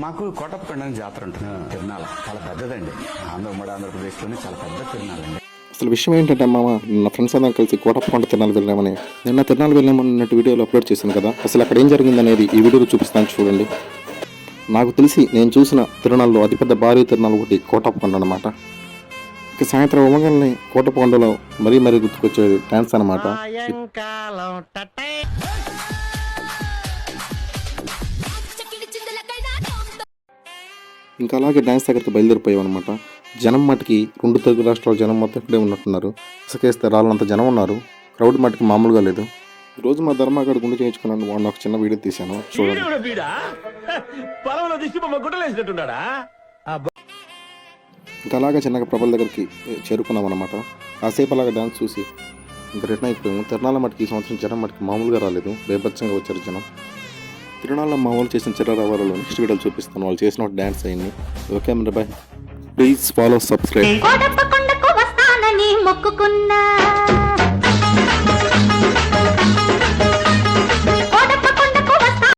మాకు కోటప్పకొండ జాతర ఉంటుంది. తిరునాళ చాలా పెద్దదండి. ఉమ్మడి ఆంధ్రప్రదేశ్లోనే చాలా పెద్ద తిరునాళండి. అసలు విషయం ఏంటంటే మామ, నా ఫ్రెండ్స్ అందరం కలిసి కోటప్పకొండ తిరునాళ్ళు వెళ్ళామని, నిన్న తిరునాళ్ళు వెళ్ళామన్నట్టు వీడియోలో అప్లోడ్ చేశాను కదా. అసలు అక్కడ ఏం జరిగిందనేది ఈ వీడియోలో చూపిస్తాను చూడండి. నాకు తెలిసి నేను చూసిన తిరునాళ్ళలో అతిపెద్ద భారీ తిరునాళ్ళు ఒకటి కోటప్పకొండ అనమాట. ఇక సాయంత్రం ఉమ్మగానే కోటప్పకొండలో మరీ గుర్తుకొచ్చేది డ్యాన్స్ అనమాట. ఇంకా అలాగే డ్యాన్స్ దగ్గరికి బయలుదేరిపోయాం అనమాట. జనం మటుకి 2 తెలుగు రాష్ట్రాల జనం మొత్తం ఇక్కడే ఉన్నట్టున్నారు. ఇసుకేస్తే రాళ్ళంత జనం ఉన్నారు. క్రౌడ్ మటుకి మామూలుగా లేదు. ఈరోజు మా ధర్మాగడ గుండె చేయించుకున్నాను. వాడిని ఒక చిన్న వీడియో తీశాను చూడండి. ఇంకా అలాగే చిన్నగా ప్రభల దగ్గరికి చేరుకున్నాం అనమాట. కాసేపు అలాగా డ్యాన్స్ చూసి ఇంకా రిటర్న్ అయిపోయాము. తిరునాళ్ళ మటుకి ఈ సంవత్సరం జనం మటుకి మామూలుగా రాలేదు. బేభత్సంగా వచ్చారు జనం. తిరునాళ్ళ మా వాళ్ళు చేసిన చిరరావాలలో నెక్స్ట్ వీడియోలు చూపిస్తాను. వాళ్ళు చేసిన డ్యాన్స్ అయింది. Okay bye. Please follow, subscribe.